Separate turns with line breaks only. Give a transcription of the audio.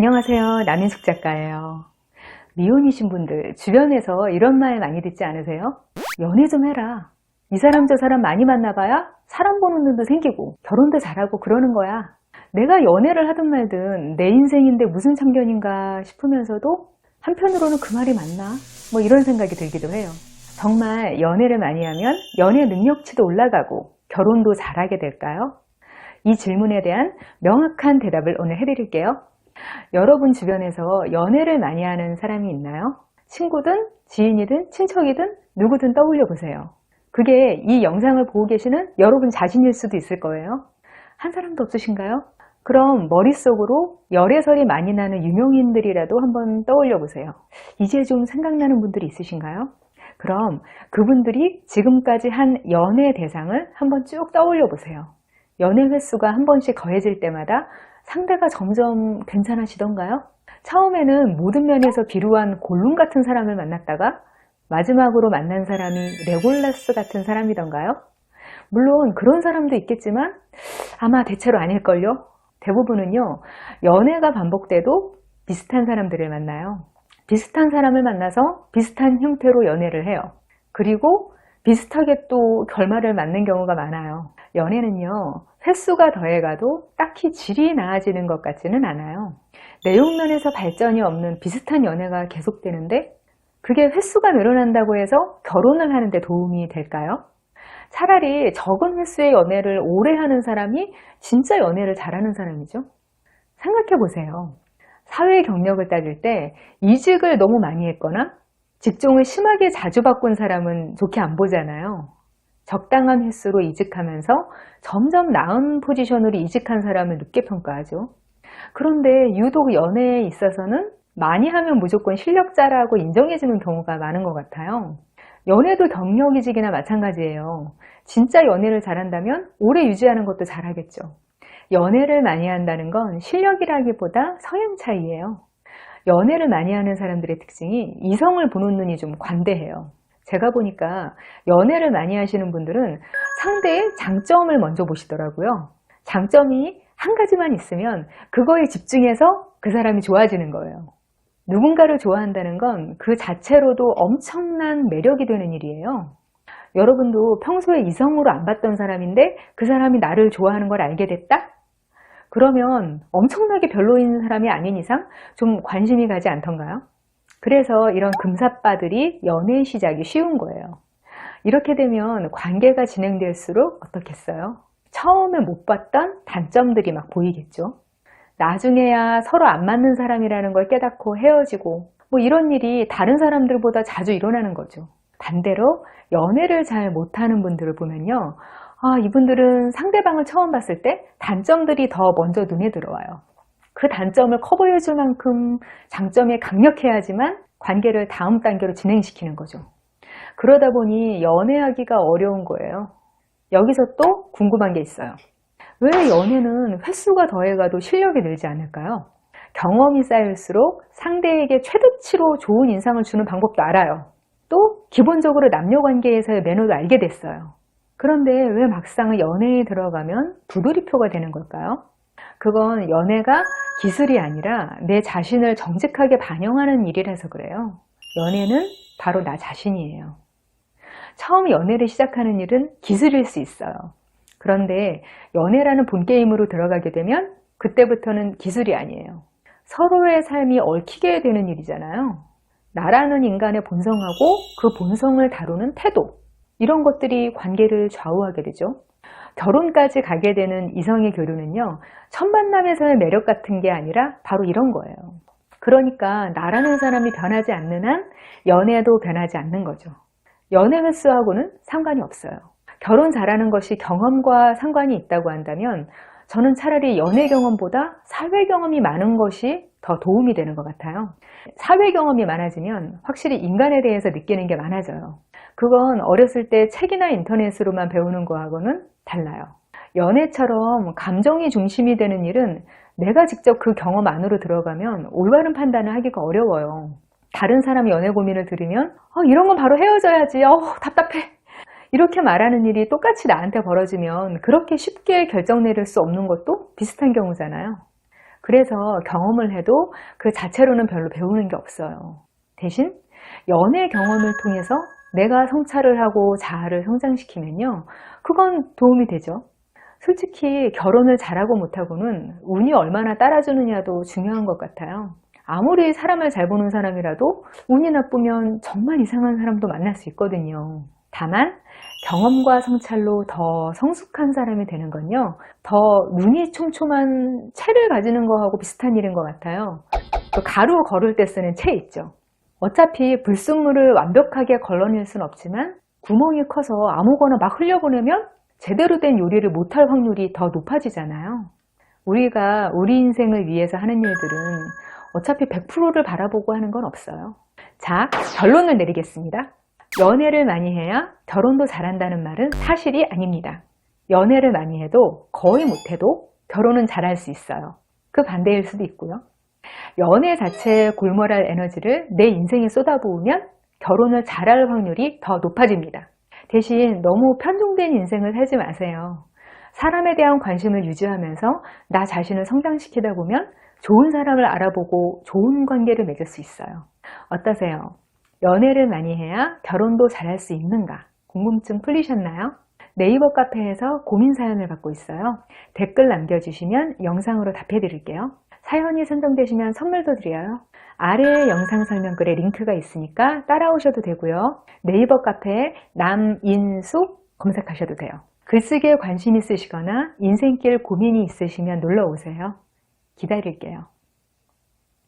안녕하세요. 남인숙 작가예요. 미혼이신 분들 주변에서 이런 말 많이 듣지 않으세요? 연애 좀 해라. 이 사람 저 사람 많이 만나봐야 사람 보는 눈도 생기고 결혼도 잘하고 그러는 거야. 내가 연애를 하든 말든 내 인생인데 무슨 참견인가 싶으면서도 한편으로는 그 말이 맞나? 뭐 이런 생각이 들기도 해요. 정말 연애를 많이 하면 연애 능력치도 올라가고 결혼도 잘하게 될까요? 이 질문에 대한 명확한 대답을 오늘 해드릴게요. 여러분 주변에서 연애를 많이 하는 사람이 있나요? 친구든 지인이든 친척이든 누구든 떠올려 보세요. 그게 이 영상을 보고 계시는 여러분 자신일 수도 있을 거예요. 한 사람도 없으신가요? 그럼 머릿속으로 열애설이 많이 나는 유명인들이라도 한번 떠올려 보세요. 이제 좀 생각나는 분들이 있으신가요? 그럼 그분들이 지금까지 한 연애 대상을 한번 쭉 떠올려 보세요. 연애 횟수가 한 번씩 더해질 때마다 상대가 점점 괜찮아지던가요? 처음에는 모든 면에서 비루한 골룸 같은 사람을 만났다가 마지막으로 만난 사람이 레골라스 같은 사람이던가요? 물론 그런 사람도 있겠지만 아마 대체로 아닐걸요? 대부분은요, 연애가 반복돼도 비슷한 사람들을 만나요. 비슷한 사람을 만나서 비슷한 형태로 연애를 해요. 그리고 비슷하게 또 결말을 맞는 경우가 많아요. 연애는요, 횟수가 더해가도 딱히 질이 나아지는 것 같지는 않아요. 내용면에서 발전이 없는 비슷한 연애가 계속되는데 그게 횟수가 늘어난다고 해서 결혼을 하는 데 도움이 될까요? 차라리 적은 횟수의 연애를 오래 하는 사람이 진짜 연애를 잘하는 사람이죠. 생각해 보세요. 사회 경력을 따질 때 이직을 너무 많이 했거나 직종을 심하게 자주 바꾼 사람은 좋게 안 보잖아요. 적당한 횟수로 이직하면서 점점 나은 포지션으로 이직한 사람을 높게 평가하죠. 그런데 유독 연애에 있어서는 많이 하면 무조건 실력자라고 인정해주는 경우가 많은 것 같아요. 연애도 경력이직이나 마찬가지예요. 진짜 연애를 잘한다면 오래 유지하는 것도 잘하겠죠. 연애를 많이 한다는 건 실력이라기보다 성향 차이예요. 연애를 많이 하는 사람들의 특징이 이성을 보는 눈이 좀 관대해요. 제가 보니까 연애를 많이 하시는 분들은 상대의 장점을 먼저 보시더라고요. 장점이 한 가지만 있으면 그거에 집중해서 그 사람이 좋아지는 거예요. 누군가를 좋아한다는 건 그 자체로도 엄청난 매력이 되는 일이에요. 여러분도 평소에 이성으로 안 봤던 사람인데 그 사람이 나를 좋아하는 걸 알게 됐다? 그러면 엄청나게 별로인 사람이 아닌 이상 좀 관심이 가지 않던가요? 그래서 이런 금사빠들이 연애의 시작이 쉬운 거예요. 이렇게 되면 관계가 진행될수록 어떻겠어요? 처음에 못 봤던 단점들이 막 보이겠죠. 나중에야 서로 안 맞는 사람이라는 걸 깨닫고 헤어지고 뭐 이런 일이 다른 사람들보다 자주 일어나는 거죠. 반대로 연애를 잘 못하는 분들을 보면요. 이분들은 상대방을 처음 봤을 때 단점들이 더 먼저 눈에 들어와요. 그 단점을 커버해 줄 만큼 장점이 강력해야지만 관계를 다음 단계로 진행시키는 거죠. 그러다 보니 연애하기가 어려운 거예요. 여기서 또 궁금한 게 있어요. 왜 연애는 횟수가 더해가도 실력이 늘지 않을까요? 경험이 쌓일수록 상대에게 최대치로 좋은 인상을 주는 방법도 알아요. 또 기본적으로 남녀관계에서의 매너도 알게 됐어요. 그런데 왜 막상 연애에 들어가면 부돌이표가 되는 걸까요? 그건 연애가 기술이 아니라 내 자신을 정직하게 반영하는 일이라서 그래요. 연애는 바로 나 자신이에요. 처음 연애를 시작하는 일은 기술일 수 있어요. 그런데 연애라는 본게임으로 들어가게 되면 그때부터는 기술이 아니에요. 서로의 삶이 얽히게 되는 일이잖아요. 나라는 인간의 본성하고 그 본성을 다루는 태도, 이런 것들이 관계를 좌우하게 되죠. 결혼까지 가게 되는 이성의 교류는요, 첫 만남에서의 매력 같은 게 아니라 바로 이런 거예요. 그러니까 나라는 사람이 변하지 않는 한 연애도 변하지 않는 거죠. 연애 횟수하고는 상관이 없어요. 결혼 잘하는 것이 경험과 상관이 있다고 한다면 저는 차라리 연애 경험보다 사회 경험이 많은 것이 더 도움이 되는 것 같아요. 사회 경험이 많아지면 확실히 인간에 대해서 느끼는 게 많아져요. 그건 어렸을 때 책이나 인터넷으로만 배우는 거하고는 달라요. 연애처럼 감정이 중심이 되는 일은 내가 직접 그 경험 안으로 들어가면 올바른 판단을 하기가 어려워요. 다른 사람의 연애 고민을 들으면 이런 건 바로 헤어져야지. 답답해. 이렇게 말하는 일이 똑같이 나한테 벌어지면 그렇게 쉽게 결정 내릴 수 없는 것도 비슷한 경우잖아요. 그래서 경험을 해도 그 자체로는 별로 배우는 게 없어요. 대신 연애 경험을 통해서 내가 성찰을 하고 자아를 성장시키면요, 그건 도움이 되죠. 솔직히 결혼을 잘하고 못하고는 운이 얼마나 따라주느냐도 중요한 것 같아요. 아무리 사람을 잘 보는 사람이라도 운이 나쁘면 정말 이상한 사람도 만날 수 있거든요. 다만 경험과 성찰로 더 성숙한 사람이 되는 건요, 더 눈이 촘촘한 채를 가지는 거하고 비슷한 일인 것 같아요. 또 가루 걸을 때 쓰는 채 있죠. 어차피 불순물을 완벽하게 걸러낼 순 없지만 구멍이 커서 아무거나 막 흘려보내면 제대로 된 요리를 못할 확률이 더 높아지잖아요. 우리가 우리 인생을 위해서 하는 일들은 어차피 100%를 바라보고 하는 건 없어요. 자, 결론을 내리겠습니다. 연애를 많이 해야 결혼도 잘한다는 말은 사실이 아닙니다. 연애를 많이 해도 거의 못해도 결혼은 잘할 수 있어요. 그 반대일 수도 있고요. 연애 자체에 골몰할 에너지를 내 인생에 쏟아부으면 결혼을 잘할 확률이 더 높아집니다. 대신 너무 편중된 인생을 살지 마세요. 사람에 대한 관심을 유지하면서 나 자신을 성장시키다 보면 좋은 사람을 알아보고 좋은 관계를 맺을 수 있어요. 어떠세요? 연애를 많이 해야 결혼도 잘할 수 있는가? 궁금증 풀리셨나요? 네이버 카페에서 고민 사연을 받고 있어요. 댓글 남겨주시면 영상으로 답해드릴게요. 사연이 선정되시면 선물도 드려요. 아래 영상 설명글에 링크가 있으니까 따라오셔도 되고요. 네이버 카페에 남인숙 검색하셔도 돼요. 글쓰기에 관심 있으시거나 인생길 고민이 있으시면 놀러 오세요. 기다릴게요.